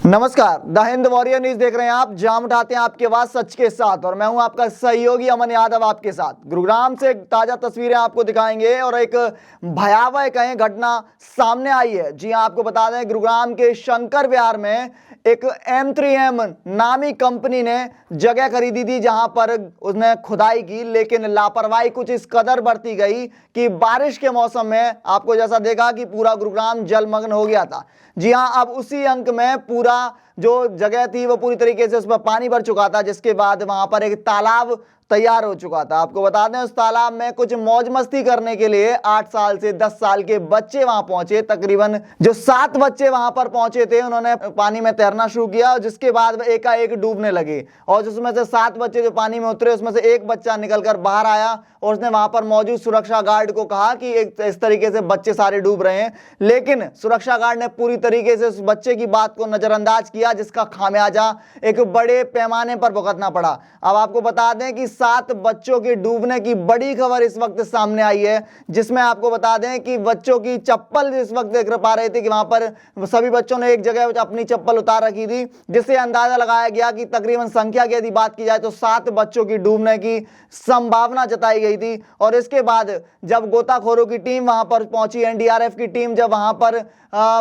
नमस्कार, the Hind warrior news देख रहे हैं आप, जहां उठाते हैं आपकी आवाज सच के साथ। और मैं हूं आपका सहयोगी अमन यादव आपके साथ। गुरुग्राम से ताजा तस्वीरें आपको दिखाएंगे और एक भयावह कहें घटना सामने आई है। जी हां, आपको बता दें, गुरुग्राम के शंकर विहार में एक M3M नामी कंपनी ने जगह खरीदी थी, जहां पर उसने खुदाई की, लेकिन लापरवाही कुछ इस कदर बरती गई कि बारिश के मौसम में आपको जैसा देखा कि पूरा गुरुग्राम जलमग्न हो गया था। जी हां, अब उसी अंक में पूरा जो जगह थी वो पूरी तरीके से उसमें पानी भर चुका था, जिसके बाद वहां पर एक तालाब तैयार हो चुका था। आपको बता दें, उस तालाब में कुछ मौज मस्ती करने के लिए 8 साल से 10 साल के बच्चे वहां पहुंचे। तकरीबन जो 7 बच्चे वहां पर पहुंचे थे, उन्होंने पानी में तैरना शुरू किया और जिसके बाद एकाएक डूबने लगे। और जिसमें से 7 बच्चे जो पानी में उतरे, उसमें से एक बच्चा निकलकर बाहर आया और उसने वहां पर मौजूद सुरक्षा गार्ड को कहा कि इस तरीके से बच्चे सारे डूब रहे हैं। लेकिन सुरक्षा गार्ड ने पूरी तरीके से उस बच्चे की बात को नजरअंदाज किया, जिसका खामियाजा एक बड़े पैमाने पर भुगतना पड़ा। अब आपको बता दें कि 7 बच्चों के डूबने की बड़ी खबर इस वक्त सामने आई है, जिसमें आपको बता दें कि बच्चों की चप्पल इस वक्त देख पा रहे थे कि वहां पर सभी बच्चों ने एक जगह अपनी चप्पल उतार रखी थी, जिससे अंदाजा लगाया गया कि तकरीबन संख्या की यदि बात की जाए तो 7 बच्चों की डूबने की संभावना जताई गई थी। और इसके बाद जब गोताखोरों की टीम वहां पर पहुंची, NDRF की टीम जब वहां पर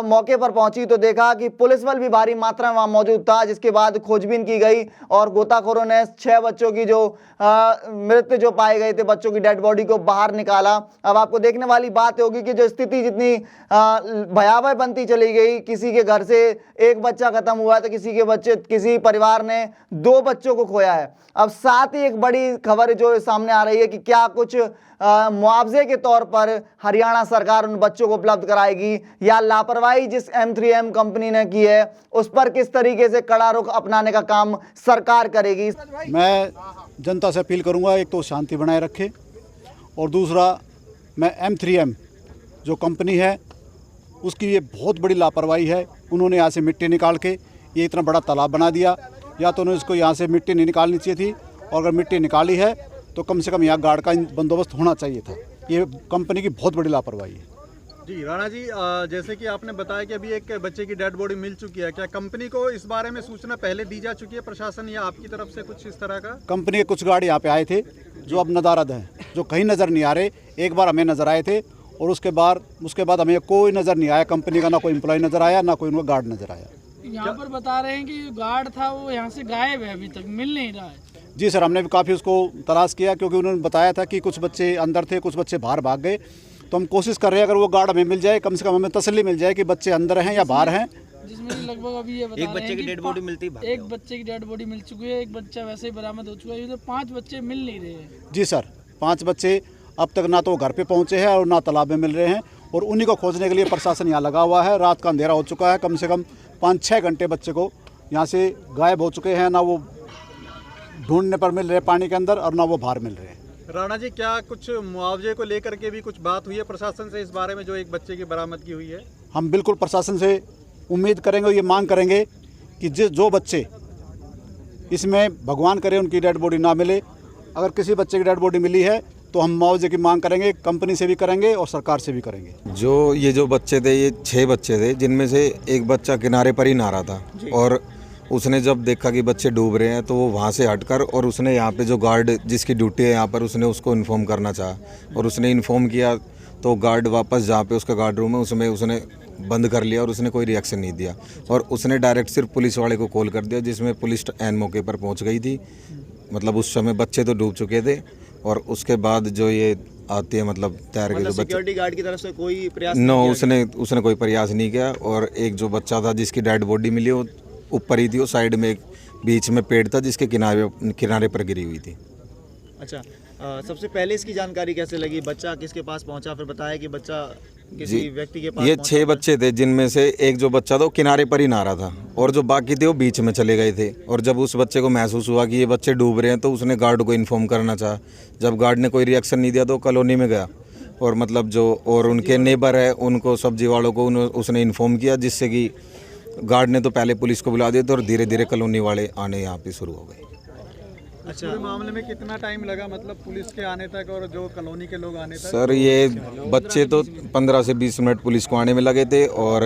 मौके पर पहुंची, तो देखा कि पुलिस बल भी भारी मात्रा में वहां मौजूद था। जिसके बाद खोजबीन की गई और गोताखोरों ने 6 बच्चों की जो मृत जो पाए गए थे, बच्चों की डेड बॉडी को बाहर निकाला। अब आपको देखने वाली बात होगी कि जो स्थिति जितनी भयावह बनती चली गई, किसी के घर से एक बच्चा खत्म हुआ तो किसी परिवार ने 2 बच्चों को खोया है। अब साथ ही एक बड़ी खबर जो सामने आ रही है कि क्या कुछ मुआवजे के तौर पर हरियाणा सरकार उन बच्चों को उपलब्ध कराएगी, या लापरवाही जिस M3M कंपनी ने की है उस पर किस तरीके से कड़ा रुख अपनाने का काम सरकार करेगी। मैं जनता से अपील करूंगा, एक तो शांति बनाए रखे, और दूसरा मैं M3M जो कंपनी है उसकी ये बहुत बड़ी लापरवाही है। उन्होंने यहाँ से मिट्टी निकाल के ये इतना बड़ा तालाब बना दिया। या तो उन्होंने इसको यहाँ से मिट्टी नहीं निकालनी चाहिए थी, और अगर मिट्टी निकाली है तो कम से कम यहाँ गार्ड का बंदोबस्त होना चाहिए था। ये कंपनी की बहुत बड़ी लापरवाही है। जी राणा जी, जैसे कि आपने बताया कि अभी एक बच्चे की डेड बॉडी मिल चुकी है, क्या कंपनी को इस बारे में सूचना पहले दी जा चुकी है, प्रशासन या आपकी तरफ से कुछ इस तरह का? कंपनी के कुछ गार्ड यहाँ पे आए थे जो अब नदारद हैं, जो कहीं नज़र नहीं आ रहे। एक बार हमें नज़र आए थे और उसके बाद हमें कोई नज़र नहीं आया। कंपनी का ना कोई एम्प्लॉय नज़र आया, ना कोई उनका गार्ड नज़र आया। यहाँ पर बता रहे हैं कि गार्ड था वो यहाँ से गायब है, अभी तक मिल नहीं रहा है। जी सर, हमने भी काफ़ी उसको तलाश किया, क्योंकि उन्होंने बताया था कि कुछ बच्चे अंदर थे, कुछ बच्चे बाहर भाग गए। तो हम कोशिश कर रहे हैं अगर वो गार्ड हमें मिल जाए, कम से कम हमें तसल्ली मिल जाए कि बच्चे अंदर हैं या बाहर हैं। जिसमें लगभग अभी ये बता एक बच्चे की डेड बॉडी मिलती है, एक बच्चे की डेड बॉडी मिल चुकी है, एक बच्चा वैसे ही बरामद हो चुका है। तो 5 बच्चे मिल नहीं रहे हैं। जी सर, 5 बच्चे अब तक ना तो घर पे पहुँचे हैं और ना तालाब में मिल रहे हैं, और उन्हीं को खोजने के लिए प्रशासन यहाँ लगा हुआ है। रात का अंधेरा हो चुका है, कम से कम 5-6 घंटे बच्चे को यहाँ से गायब हो चुके हैं। ना वो ढूंढने पर मिल रहे पानी के अंदर और ना वो बाहर मिल रहे हैं। राणा जी, क्या कुछ मुआवजे को लेकर के भी कुछ बात हुई है प्रशासन से इस बारे में, जो एक बच्चे की बरामदगी हुई है? हम बिल्कुल प्रशासन से उम्मीद करेंगे, ये मांग करेंगे कि जो बच्चे इसमें भगवान करे उनकी डेड बॉडी ना मिले। अगर किसी बच्चे की डेड बॉडी मिली है तो हम मुआवजे की मांग करेंगे, कंपनी से भी करेंगे और सरकार से भी करेंगे। जो बच्चे थे, ये 6 बच्चे थे, जिनमें से एक बच्चा किनारे पर ही नहा रहा था, और उसने जब देखा कि बच्चे डूब रहे हैं तो वो वहाँ से हटकर, और उसने यहाँ पे जो गार्ड जिसकी ड्यूटी है यहाँ पर, उसने उसको इन्फॉर्म करना चाहा और उसने इन्फॉर्म किया। तो गार्ड वापस जहाँ पे उसका गार्ड रूम है उसमें उसने बंद कर लिया और उसने कोई रिएक्शन नहीं दिया, और उसने डायरेक्ट सिर्फ पुलिस वाले को कॉल कर दिया, जिसमें पुलिस एन मौके पर पहुँच गई थी। मतलब उस समय बच्चे तो डूब चुके थे, और उसके बाद जो ये आती है मतलब तैर के जो बच्चे, सिक्योरिटी गार्ड की तरफ से कोई प्रयास नो, उसने कोई प्रयास नहीं किया। और एक जो बच्चा था जिसकी डेड बॉडी मिली, वो ऊपर ही थी, वो साइड में एक बीच में पेड़ था जिसके किनारे पर गिरी हुई थी। अच्छा, सबसे पहले इसकी जानकारी कैसे लगी? बच्चा किसके पास पहुंचा? फिर बताया कि बच्चा किसी व्यक्ति के पास ये पहुंचा। 6 बच्चे थे, जिनमें से एक जो बच्चा था वो किनारे पर ही नहा रहा था, और जो बाकी थे वो बीच में चले गए थे। और जब उस बच्चे को महसूस हुआ कि ये बच्चे डूब रहे हैं तो उसने गार्ड को इन्फॉर्म करना चाहा। जब गार्ड ने कोई रिएक्शन नहीं दिया तो कॉलोनी में गया, और मतलब जो और उनके नेबर है उनको, सब्जी वालों को उसने इन्फॉर्म किया, जिससे कि गार्ड ने तो पहले पुलिस को बुला दिया था और धीरे धीरे कॉलोनी वाले आने यहाँ पे शुरू हो गए। अच्छा, पूरे मामले में कितना टाइम लगा, मतलब पुलिस के आने तक और जो कॉलोनी के लोग आने तक? सर, ये बच्चे तो 15 से 20 मिनट पुलिस को आने में लगे थे, और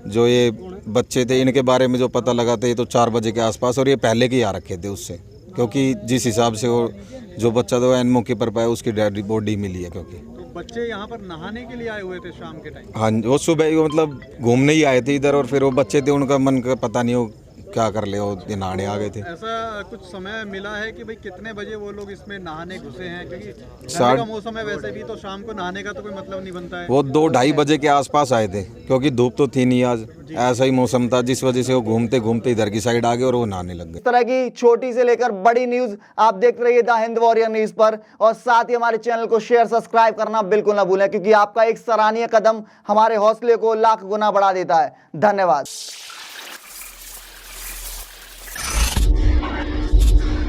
जो ये बच्चे थे इनके बारे में जो पता लगा था ये तो 4 बजे के आसपास, और ये पहले के ही आ रखे थे उससे, क्योंकि जिस हिसाब से वो जो बच्चा था वो एन मौके पर पाया उसकी डेड बॉडी मिली है। क्योंकि तो बच्चे यहाँ पर नहाने के लिए आए हुए थे शाम के टाइम? हाँ, वो सुबह ही मतलब घूमने ही आए थे इधर, और फिर वो बच्चे थे उनका मन का पता नहीं वो क्या कर ले, वो नहाने आ गए थे। ऐसा कुछ समय मिला है कि भाई कितने बजे वो लोग इसमें नहाने घुसे हैं? क्योंकि ठंड साढ़े- का मौसम है वैसे भी, तो शाम को नहाने का तो कोई मतलब नहीं बनता है। वो 2-2:30 बजे के आसपास आए थे, क्योंकि धूप तो थी नहीं आज, ऐसा ही मौसम था जिस वजह से वो घूमते घूमते इधर की साइड आ गए और वो नहाने लग गए। इस तरह की छोटी से लेकर बड़ी न्यूज आप देखते रहिए द हिंद वॉरियर न्यूज पर, और साथ ही हमारे चैनल को शेयर सब्सक्राइब करना बिल्कुल ना भूलें, क्योंकि आपका एक सराहनीय कदम हमारे हौसले को लाख गुना बढ़ा देता है। धन्यवाद।